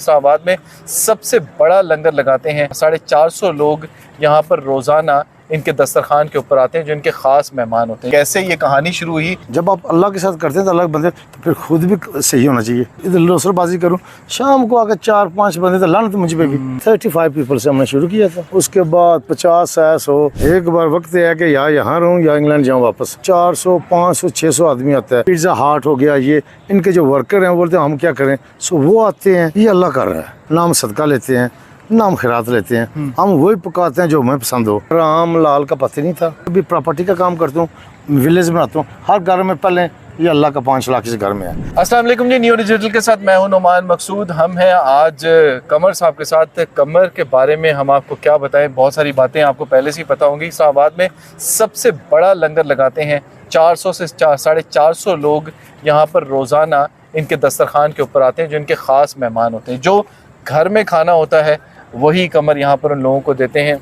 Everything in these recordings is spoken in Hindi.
इस्लामाबाद में सबसे बड़ा लंगर लगाते हैं। 450 लोग यहाँ पर रोज़ाना इनके दस्तरखान के ऊपर आते हैं जो इनके ख़ास मेहमान होते हैं। कैसे ये कहानी शुरू हुई? जब आप अल्लाह के साथ करते हैं तो अल्लाह के बंदे तो फिर खुद भी सही होना चाहिए। इधर लोसरबाजी करूँ, शाम को आकर 4-5 बंदे तो लानत मुझ पे भी। 35 पीपल से हमने शुरू किया था, उसके बाद 50 100। एक बार वक्त है कि यहाँ रहूँ या इंग्लैंड जाऊँ वापस। 400 500 600 आदमी आता है। पिज़्ज़ा हाट हो गया, ये इनके जो वर्कर हैं बोलते हैं हम क्या करें, सो वो आते हैं। ये अल्लाह कर रहा है, नाम सदका लेते हैं, नाम खैरात लेते हैं। हम वही पकाते हैं जो हमें पसंद हो। राम लाल का पता नहीं था। अभी प्रॉपर्टी का काम करता हूँ, विलेज बनाता हूँ। हर घर में पहले ये अल्लाह का 5 लाख इस घर में है। अस्सलाम वालेकुम जी, न्यू डिजिटल के साथ मैं हूं नोमान मकसूद। हम हैं आज कमर साहब के साथ। कमर के बारे में हम आपको क्या बताएं, बहुत सारी बातें आपको पहले से ही पता होंगी। इस्लामाबाद में सबसे बड़ा लंगर लगाते हैं। 400 से 450 लोग यहाँ पर रोज़ाना इनके दस्तरखान के ऊपर आते हैं जो इनके ख़ास मेहमान होते हैं। जो घर में खाना होता है वही कमर यहाँ पर उन लोगों को देते हैं।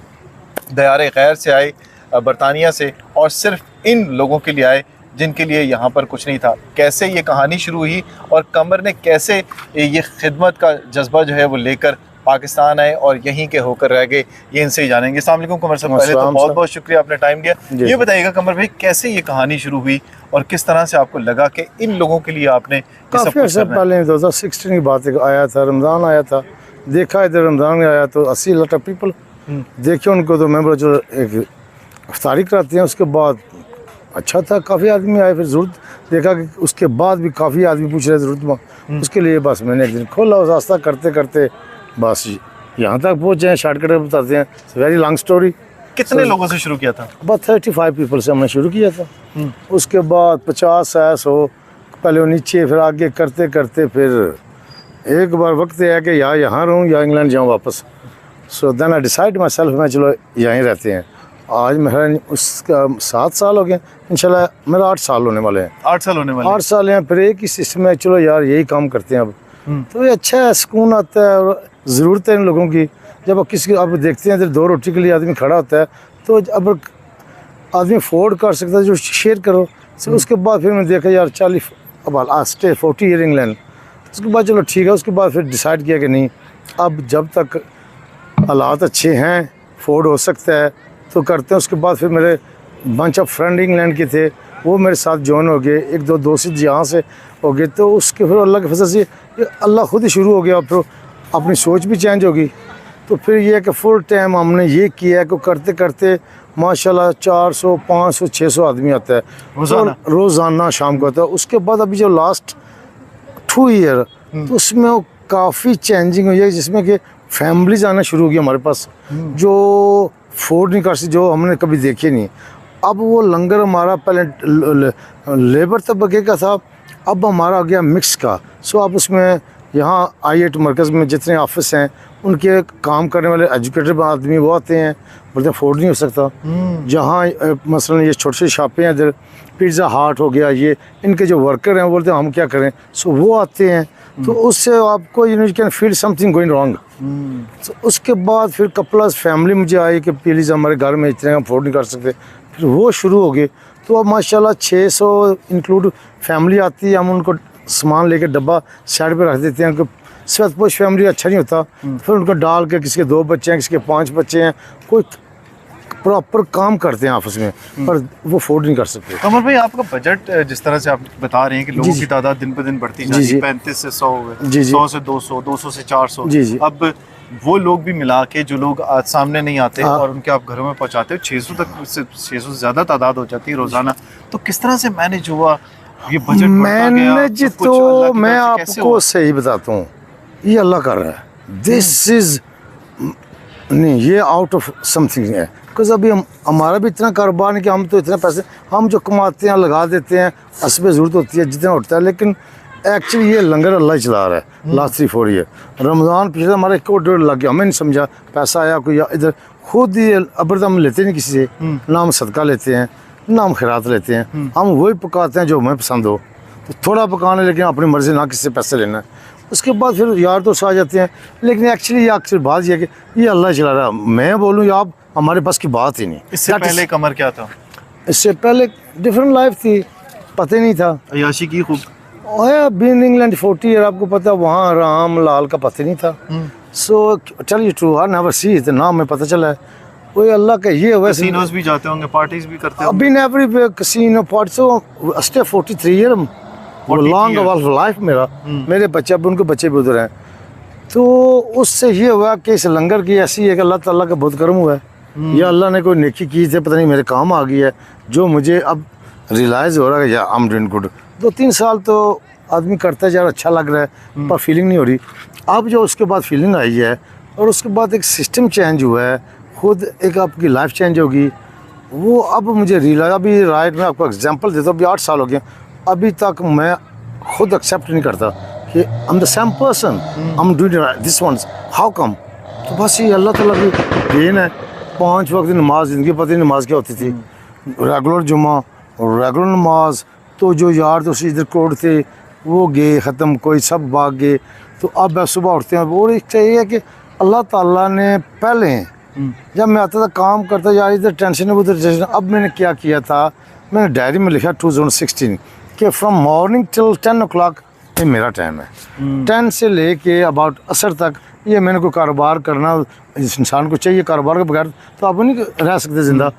दयारे खैर से आए, बरतानिया से, और सिर्फ इन लोगों के लिए आए जिनके लिए यहाँ पर कुछ नहीं था। कैसे ये कहानी शुरू हुई और कमर ने कैसे ये खिदमत का जज्बा जो है वो लेकर पाकिस्तान आए और यहीं के होकर रह गए, ये इनसे ही जानेंगे। अस्सलाम वालेकुम कमर साहब, पहले तो बहुत बहुत शुक्रिया, आपने टाइम दिया। ये बताइएगा कमर भाई, कैसे ये कहानी शुरू हुई और किस तरह से आपको लगा कि इन लोगों के लिए आपने काफ़ी अर्सा पहले 2016 की बात आया था, रमज़ान आया था। देखा इधर रमज़ान आया तो 80 लाख पीपल देखे उनको, तो मैं जो एक इफ्तारी कराते हैं। उसके बाद अच्छा था, काफ़ी आदमी आए। फिर ज़रूरत देखा कि उसके बाद भी काफ़ी आदमी पूछ रहे ज़रूरत, उसके लिए बस मैंने एक दिन खोला। उस रास्ता करते करते बस यहाँ तक पहुँचे हैं। शॉर्टकट में बताते हैं, वेरी लॉन्ग स्टोरी। कितने लोगों से शुरू किया था? बस 35 पीपल से हमने शुरू किया था। उसके बाद 50 100, पहले वो नीचे, फिर आगे करते करते फिर एक बार वक्त है कि यहाँ रहूँ या इंग्लैंड जाऊँ वापस। So then I decide myself, मैं चलो यहीं रहते हैं। आज मेरा उसका 7 साल हो गए, इंशाल्लाह मेरा 8 साल होने वाले हैं। 8 साल होने वाले? 8 साल हैं। फिर एक ही सिस्टम है, चलो यार यही काम करते हैं अब। तो ये अच्छा है, सुकून आता है और ज़रूरत है इन लोगों की। जब आप किसी आप देखते हैं इधर 2 रोटी के लिए आदमी खड़ा होता है, तो अब आदमी अफोर्ड कर सकता है जो शेयर करो। तो उसके बाद फिर मैंने देखा यार 40 अब लास्ट 40 ईयर इंग्लैंड। उसके बाद चलो ठीक है, उसके बाद फिर डिसाइड किया कि नहीं, अब जब तक हालात अच्छे हैं, अफोर्ड हो सकता है तो करते हैं। उसके बाद फिर मेरे बंच ऑफ फ्रेंड इंग्लैंड के थे, वो मेरे साथ जॉइन हो गए। 1-2 दोस्त यहाँ से हो गए। तो उसके फिर अल्लाह के फजल से अल्लाह खुद ही शुरू हो गया। फिर अपनी सोच भी चेंज होगी। तो फिर ये है कि फुल टाइम हमने ये किया है कि करते करते माशाल्लाह 400 500 600 आदमी आता है रोज़ाना शाम को आता है। उसके बाद अभी जो लास्ट 2 ईयर, तो उसमें वो काफ़ी चेंजिंग हुई है, जिसमें कि फैमिलीज आना शुरू हो गई हमारे पास जो अफोर्ड नहीं कर सकती, जो हमने कभी देखे नहीं। अब वो लंगर हमारा पहले लेबर तबके का था, अब हमारा आ गया मिक्स का। सो अब उसमें यहाँ IET मरकज़ में जितने ऑफिस हैं, उनके काम करने वाले एजुकेटेड आदमी वो आते हैं, बोलते अफोर्ड नहीं हो सकता। जहाँ मसलन ये छोटी छोटी शॉपें हैं, इधर पिज़्ज़ा हाट हो गया, ये इनके जो वर्कर हैं बोलते हैं हम क्या करें, सो वो आते हैं। तो उससे आपको you can feel something going wrong. तो उसके बाद फिर कपल्स फैमिली मुझे आई कि प्लीज़ हमारे घर में इतने हम अफोर्ड नहीं कर सकते। फिर वो शुरू हो गए। तो अब माशाल्लाह 600 इंक्लूड फैमिली आती है। हम उनको सामान लेके डब्बा साइड पे रख देते हैं। उनको सतपोश फैमिली अच्छा नहीं होता, फिर उनको डाल के किसी के 2 बच्चे हैं, किसी के 5 बच्चे हैं, कोई प्रॉपर काम करते हैं आपस में, पर वो अफोर्ड नहीं कर सकते। कमर भाई, आपका बजट जिस तरह से आप बता रहे हैं कि लोगों की तादाद दिन पे दिन बढ़ती जा रही है, 35 से 100 हो गए, 100 से 200, 200 से 400। अब वो लोग भी मिला के जो लोग आज सामने नहीं आते और उनके आप घरों में पहुंचाते हो, 600 तक से 600 से ज़्यादा तादाद हो जाती है रोज़ाना। तो किस तरह से मैनेज हुआ ये बजट? मैनेज तो मैं आपको सही बताता हूँ, ये अल्लाह कर रहा है। दिस इज़ नहीं, ये आउट ऑफ समथिंग है। बिकॉज अभी हमारा भी इतना कारोबार नहीं कि हम तो इतने पैसे हम जो कमाते हैं लगा देते हैं, असबे ज़रूरत होती है जितना उठता है। लेकिन एक्चुअली ये लंगर अल्लाह चला रहा है लास्ट 3-4 ईयर। रमज़ान पिछले हमारा 1.5 लग गया, हमें नहीं समझा पैसा आया कोई इधर, खुद ही अब हम लेते नहीं किसी से, ना हम सदका लेते हैं, ना हम खैरात लेते हैं। हम वही पकाते हैं जो हमें पसंद हो। तो थोड़ा पकाना, लेकिन अपनी मर्ज़ी, ना किसी से पैसे लेना है। उसके बाद फिर यार दोस्त आ जाते हैं। लेकिन एक्चुअली ये अक्सर बात यह है कि ये अल्लाह चला रहा है। मैं बोलूँ या आप, हमारे पास की बात ही नहीं। इससे पहले कमर क्या था? इससे पहले डिफरेंट लाइफ थी, पता ही नहीं था। अयाशी की खूब? बीन इंग्लैंड 40 ईयर, आपको पता है वहाँ राम लाल का पता नहीं था। So tell you true, I never see it, नाम में पता चला है वही अल्लाह का। ये वैसे कैसीनोज भी जाते होंगे, पार्टीज भी करते होंगे। Been every casino party, so stay 43 year, वो लॉन्ग ऑफ लाइफ मेरा। मेरे बच्चे, अब उनके बच्चे भी उधर हैं। तो उससे ये हुआ कि इस लंगर की ऐसी है कि अल्लाह ताला का बहुत करम हुआ है, या अल्लाह ने कोई नेकी की थी, पता नहीं मेरे काम आ गई है, जो मुझे अब रियलाइज़ हो रहा है कि आई एम डूइंग गुड। 2-3 साल तो आदमी करता है यार, अच्छा लग रहा है, पर फीलिंग नहीं हो रही। अब जो उसके बाद फीलिंग आई है, और उसके बाद एक सिस्टम चेंज हुआ है, खुद एक आपकी लाइफ चेंज होगी, वो अब मुझे रियलाइज। अभी राइट में आपको एग्जांपल देता हूँ, अभी 8 साल हो गए, अभी तक मैं खुद एक्सेप्ट नहीं करता कि I am the same person, I am doing this once, how come. तो बस ये अल्लाह ताला की देन है। 5 वक्त नमाज, ज़िंदगी पता नहीं नमाज क्या होती थी, रेगुलर जुम्मा और रेगुलर नमाज। तो जो यार दोस्त इधर कोड थे वो गए ख़त्म, कोई सब भाग गए। तो अब सुबह उठते हैं, और एक चाहिए कि अल्लाह ताला ने पहले जब मैं आता था काम करता, यार इधर टेंशन है उधर टेंशन। अब मैंने क्या किया था, मैंने डायरी में लिखा 2016 कि फ्रॉम मॉर्निंग टिल 10 o'clock ये मेरा टाइम है। 10 से लेके अबाउट असर तक ये मैंने कोई कारोबार करना, इस इंसान को चाहिए कारोबार के बगैर तो आप नहीं रह सकते ज़िंदा,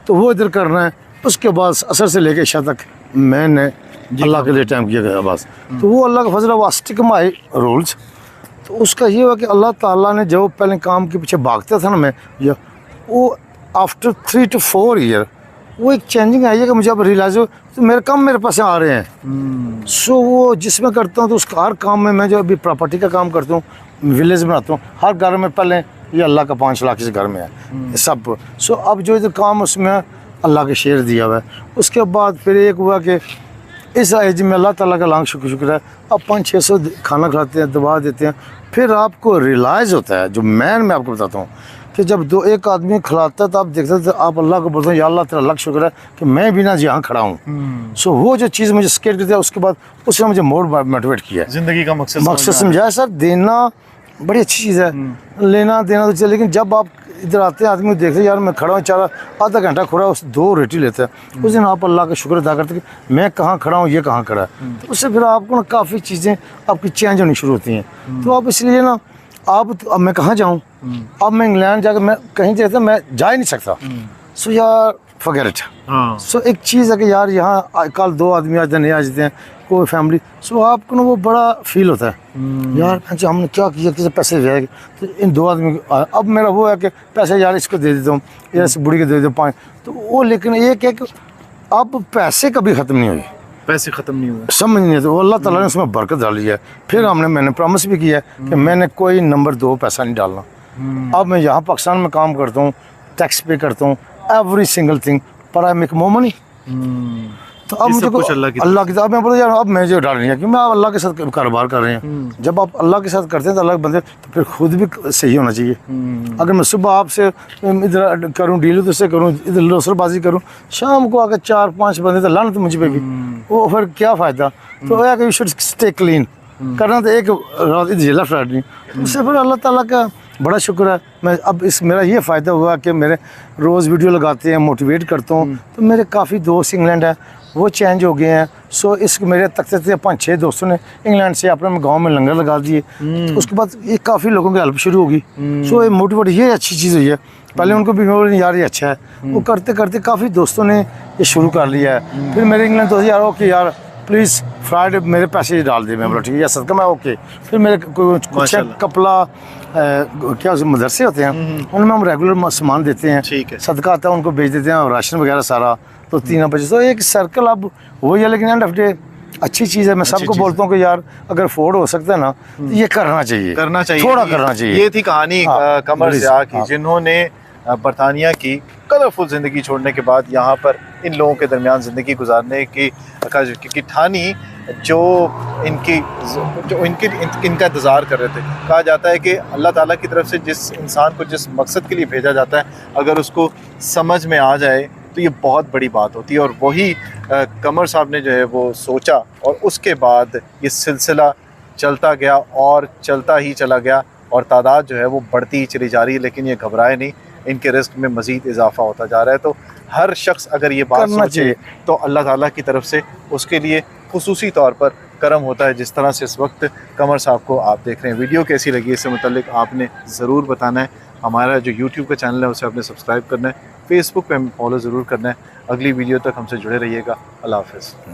तो वो इधर करना है। उसके बाद असर से लेके इशा तक मैंने अल्लाह के लिए टाइम किया गया बस। तो वो अल्लाह का फजल, वो स्टिक माई रूल्स। तो उसका ये हुआ कि अल्लाह ताला ने जो पहले काम के पीछे भागता था ना मैं, या वो आफ्टर 3 to 4 ईयर वो एक चेंजिंग आई है कि मुझे अब रियलाइज हो तो मेरे काम मेरे पास आ रहे हैं। सो वो जिसमें करता हूँ तो उसका हर काम में, मैं जो अभी प्रॉपर्टी का काम करता हूँ, विलेज बनाता हूँ, हर घर में पहले ये अल्लाह का 5 लाख इस घर में है सब। सो अब जो इधर काम उसमें अल्लाह के शेर दिया हुआ है। उसके बाद फिर एक हुआ कि इस एज में अल्लाह ताला का लाख शुक्र है, अब 500-600 खाना खाते हैं, दवा देते हैं। फिर आपको रियलाइज़ होता है, जो मैं आपको बताता हूँ कि जब एक आदमी खिलाता है तो आप देखते थे, आप अल्लाह को बोलते हैं या अल्लाह तेरा लाख शुक्र है कि मैं भी ना यहाँ खड़ा हूँ। सो वो जो चीज़ मुझे स्केट करती है, उसके बाद उसने मुझे मोर मोटिवेट किया है। जिंदगी का मकसद समझाया सर, देना बड़ी अच्छी चीज़ है, लेना देना तो चले, लेकिन जब आप इधर आते हैं आदमी देखते हैं यार मैं खड़ा हूँ, चार आधा घंटा खड़ा उस 2 रोटी लेता है, उस दिन आप अल्लाह का शुक्र अदा करते कि मैं कहाँ खड़ा हूँ, ये कहाँ खड़ा है। तो उससे फिर आपको ना काफ़ी चीज़ें आपकी चेंज होनी शुरू होती हैं। तो आप इसलिए ना आप तो अब मैं कहाँ जाऊँ, अब मैं इंग्लैंड जाकर मैं कहीं जाता मैं जा ही नहीं सकता। सो यार फॉरगेट इट। सो एक चीज़ है कि यार यहाँ कल 2 आदमी आज नहीं आ जाते हैं, कोई फैमिली, सो आपको ना वो बड़ा फील होता है यार हमने क्या किया, किसी पैसे जाएंगे तो इन 2 आदमी अब मेरा वो है कि पैसे यार इसको दे देता हूँ, यार इस बुढ़ी को दे देता हूँ 5, तो वो। लेकिन एक है कि अब पैसे कभी ख़त्म नहीं हुए, पैसे ख़त्म नहीं हुए, समझ नहीं, तो अल्लाह ताला ने उसमें बरकत डाली है। फिर मैंने प्रॉमिस भी किया है कि मैंने कोई नंबर 2 पैसा नहीं डालना। अब मैं यहाँ पाकिस्तान में काम करता हूँ, टैक्स पे करता हूँ, एवरी सिंगल थिंग, पर आई मेक मोर मनी। तो अब मुझे कुछ अल्लाह की अब मैं बोलता यार अब मैं जो डाल रही है क्योंकि मैं अल्लाह के साथ कारोबार कर रहे हैं। जब आप अल्लाह के साथ करते हैं तो अल्लाह के बंदे, तो फिर खुद भी सही होना चाहिए। अगर मैं सुबह आपसे इधर करूँ डील तो उससे करूँ, इधर लोसरबाजी करूँ, शाम को आकर 4-5 बंदे तो लाना तो मुझे पे भी, वो फिर क्या फ़ायदा। तो है कि यू शुड स्टे क्लीन करना, तो एक रात इधर फ्राइड नहीं, उससे फिर अल्लाह ताला का बड़ा शुक्र है। मैं अब मेरा ये फ़ायदा हुआ कि मेरे रोज़ वीडियो लगाते हैं, मोटिवेट करता हूँ, तो मेरे काफ़ी दोस्त इंग्लैंड है वो चेंज हो गए हैं। सो इस मेरे तक 5-6 दोस्तों ने इंग्लैंड से अपने गांव में लंगर लगा दिए, तो उसके बाद ये काफ़ी लोगों की हेल्प शुरू होगी। सो ये मोटिवेट, ये अच्छी चीज़ हुई है। पहले उनको भी बोले यार ये अच्छा है, वो करते करते काफ़ी दोस्तों ने ये शुरू कर लिया है। फिर मेरे इंग्लैंड दोस्त यार ओके यार प्लीज़ फ्राइडे मेरे पैसे डाल दे, मैं बोला ठीक है सदका मैं ओके। फिर मेरे कुछ कपला क्या मदरसे होते हैं उनमें हम रेगुलर सामान देते हैं, सदका आता है उनको बेच देते हैं, और राशन वगैरह सारा। तो 3 बजे तो एक सर्कल अब वही है, लेकिन एंड ऑफ डे अच्छी चीज़ है। मैं सबको बोलता हूँ कि यार अगर अफोर्ड हो सकता है ना तो ये करना चाहिए, थोड़ा करना चाहिए। ये थी कहानी कमर ज़िया की, जिन्होंने बरतानिया की कलरफुल ज़िंदगी छोड़ने के बाद यहाँ पर इन लोगों के दरमियान ज़िंदगी गुजारने की ठानी, जो इनका इंतज़ार कर रहे थे। कहा जाता है कि अल्लाह ताला की तरफ से जिस इंसान को जिस मकसद के लिए भेजा जाता है, अगर उसको समझ में आ जाए तो ये बहुत बड़ी बात होती है। और वही कमर साहब ने जो है वो सोचा, और उसके बाद ये सिलसिला चलता गया और चलता ही चला गया, और तादाद जो है वो बढ़ती ही चली जा रही है। लेकिन ये घबराए नहीं, इनके रिस्क में मज़ीद इजाफा होता जा रहा है। तो हर शख्स अगर ये बात करना सोचे चाहिए। तो अल्लाह ताला की तरफ से उसके लिए खुसूसी तौर पर करम होता है। जिस तरह से इस वक्त कमर साहब को आप देख रहे हैं, वीडियो कैसी लगी इससे मुतल्लिक आपने ज़रूर बताना है। हमारा जो यूट्यूब का चैनल है उसे आपने सब्सक्राइब करना है, फेसबुक पे हमें फॉलो ज़रूर करना है। अगली वीडियो तक हमसे जुड़े रहिएगा। अल्लाह हाफ़िज़।